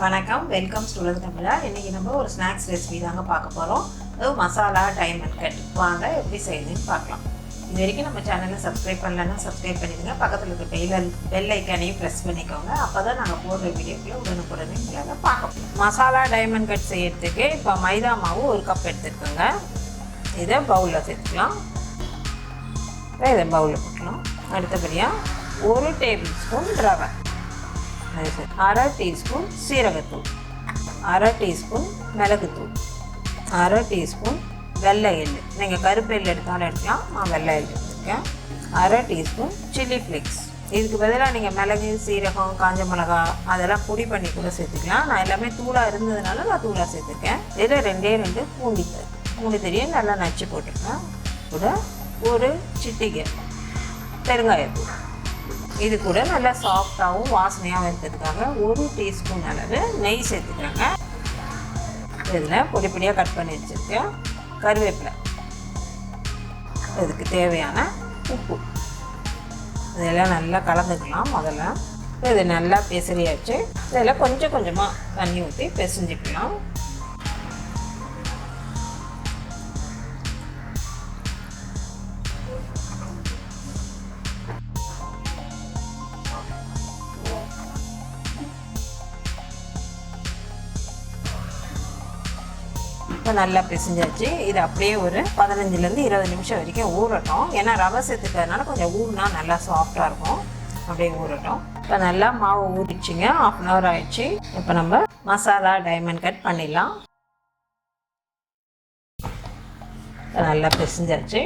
வணக்கம், welcome to உலக தமிழா. இன்றைக்கி நம்ம ஒரு ஸ்நாக்ஸ் ரெசிபி தாங்க பார்க்க போகிறோம். அது மசாலா டைமண்ட் கட். வாங்க எப்படி செய்யுதுன்னு பார்க்கலாம். இது வரைக்கும் நம்ம சேனலில் சப்ஸ்கிரைப் பண்ணலன்னா சப்ஸ்கிரைப் பண்ணிடுங்க. பக்கத்தில் இருக்க பெல் ஐக்கானையும் ப்ரெஸ் பண்ணிக்கோங்க. அப்போ தான் நாங்கள் போடுற வீடியோக்குள்ளே உடனுக்குடனே உங்களால் பார்க்க. மசாலா டைமண்ட் கட் செய்யறதுக்கு இப்போ மைதா மாவு 1 கப் எடுத்துருக்கோங்க. இதை பவுலில் சேர்த்துக்கலாம். இதை பவுலில் போட்டுக்கலாம். அடுத்தபடியாக 1 டேபிள் ஸ்பூன் ரவை, 1/2 டீஸ்பூன் சீரகத்தூள், 1/2 டீஸ்பூன் மிளகுத்தூள், 1/2 டீஸ்பூன் வெள்ளை எள்ளு. நீங்கள் கருப்பு எள்ளு எடுத்தாலும் எடுக்கலாம். நான் வெள்ளை எள்ளு எடுத்துருக்கேன். 1/2 டீஸ்பூன் சில்லி ஃப்ளேக்ஸ். இதுக்கு பதிலாக நீங்கள் மிளகு, சீரகம், காஞ்ச மிளகா அதெல்லாம் பொடி பண்ணி கூட சேர்த்துக்கலாம். நான் எல்லாமே தூளாக இருந்ததுனால நான் தூளாக சேர்த்துருக்கேன். இதில் 2 பூண்டு தெரியும் நல்லா நச்சு போட்டிருக்கேன். கூட 1 சிட்டிகை பெருங்காயத்தூள். இது கூட நல்லா சாஃப்டாகவும் வாசனையாகவும் இருக்கிறதுக்காக 1 டீஸ்பூன் அளவு நெய் சேர்த்துக்கிறேங்க. இதில் பொடி பொடியாக கட் பண்ணி வச்சுருக்கேன் கருவேப்பிலை, இதுக்கு தேவையான உப்பு, இதெல்லாம் நல்லா கலந்துக்கலாம். முதல்ல இது நல்லா பெசரியாச்சு. இதில் கொஞ்சம் கொஞ்சமாக தண்ணி ஊற்றி பிசைஞ்சிக்கலாம். இப்போ நல்லா பிசைஞ்சாச்சு. இது அப்படியே ஒரு 15லேருந்து 20 நிமிஷம் வரைக்கும் ஊறட்டும். ஏன்னா ரவை சேர்த்துக்கிறதுனால கொஞ்சம் ஊறினா நல்லா சாஃப்டாக இருக்கும். அப்படியே ஊறட்டும். இப்போ நல்லா மாவு ஊறிடுச்சிங்க. 1/2 hour ஆயிடுச்சு. இப்போ நம்ம மசாலா டைமண்ட் கட் பண்ணிடலாம். இப்போ நல்லா பிசைஞ்சாச்சு.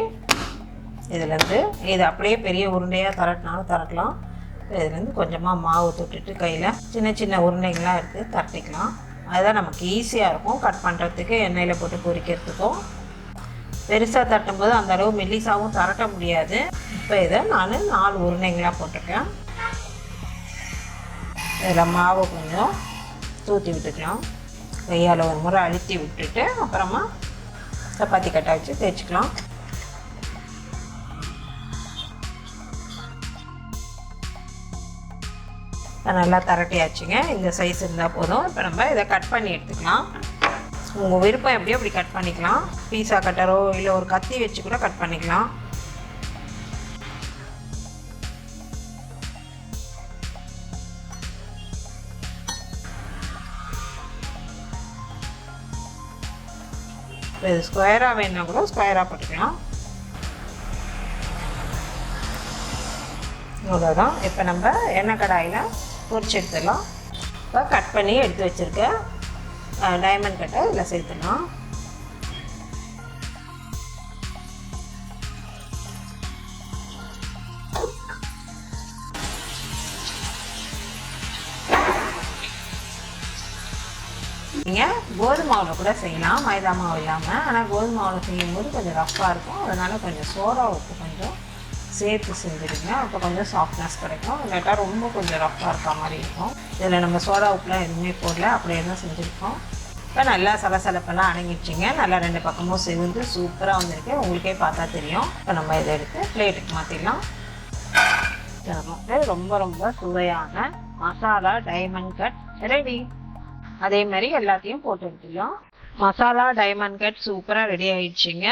இதுலேருந்து இது அப்படியே பெரிய உருண்டையாக தரட்டினாலும் தரட்டலாம். இதுலேருந்து கொஞ்சமாக மாவு தொட்டுட்டு கையில் சின்ன சின்ன உருண்டைகளாக எடுத்து தரட்டிக்கலாம். அதுதான் நமக்கு ஈஸியாக இருக்கும் கட் பண்ணுறதுக்கு, எண்ணெயில் போட்டு பொரிக்கிறதுக்கும். பெருசாக தட்டும்போது அந்த அளவு மெல்லிசாவும் தரட்ட முடியாது. இப்போ இதை நான் 4 உருண்டைங்களாக போட்டிருக்கேன். இதில் மாவு கொஞ்சம் தூற்றி விட்டுக்கலாம். கையால் ஒரு முறை அழுத்தி விட்டுட்டு அப்புறமா சப்பாத்தி கட்டை வச்சு தேய்ச்சிக்கலாம். நல்லா தரட்டியாச்சுங்க. இந்த சைஸ் இருந்தால் போதும். இப்போ நம்ம இதை கட் பண்ணி எடுத்துக்கலாம். உங்கள் விருப்பம் எப்படியோ அப்படி கட் பண்ணிக்கலாம். பீஸா கட்டரோ இல்லை ஒரு கத்தி வச்சு கூட கட் பண்ணிக்கலாம். இப்போ இது ஸ்கொயராக வேணுன்னா கூட ஸ்கொயராக போட்டுக்கலாம். இவ்வளோதான். இப்போ நம்ம எண்ணெய் கடாயில் பொரிச்சு எடுத்துடலாம். இப்போ கட் பண்ணி எடுத்து வச்சுருக்க டைமண்ட் கட்டை இதில் சேர்த்துடலாம். நீங்கள் கோதுமை மாவில் கூட செய்யலாம், மைதா மாவு இல்லாமல். ஆனால் கோதுமை மாவில் செய்யும்போது கொஞ்சம் ரஃப்பாக இருக்கும். அதனால் கொஞ்சம் சோடா உப்பு கொஞ்சம் சேர்த்து செஞ்சுடுங்க. அப்போ கொஞ்சம் சாஃப்ட்னஸ் கிடைக்கும். இல்லாட்டா ரொம்ப கொஞ்சம் ரஃப்பாக இருக்க மாதிரி இருக்கும். இதில் நம்ம சோடா உப்புலாம் எதுவுமே போடல, அப்படியே தான் செஞ்சுருக்கோம். இப்போ நல்லா சலசலப்பெல்லாம் அடங்கிடுச்சிங்க. நல்லா 2 பக்கமும் செவந்து சூப்பராக வந்திருக்கு. உங்களுக்கே பார்த்தா தெரியும். இப்போ நம்ம இதை எடுத்து பிளேட்டுக்கு மாற்றிடலாம். ரொம்ப ரொம்ப சுவையான மசாலா டைமண்ட் கட் ரெடி. அதே மாதிரி எல்லாத்தையும் போட்டு எடுத்துக்கலாம். மசாலா டைமண்ட் கட் சூப்பராக ரெடி ஆகிடுச்சிங்க.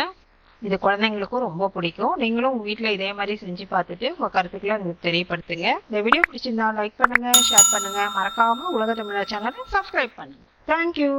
இது குழந்தைங்களுக்கும் ரொம்ப பிடிக்கும். நீங்களும் உங்கள் வீட்டில் இதே மாதிரி செஞ்சு பார்த்துட்டு உங்கள் கருத்துக்களை உங்களுக்கு தெரியப்படுத்துங்க. இந்த வீடியோ பிடிச்சிருந்தா லைக் பண்ணுங்கள், ஷேர் பண்ணுங்கள். மறக்காமல் உலக தமிழா சேனலை சப்ஸ்கிரைப் பண்ணுங்கள். தேங்க்யூ.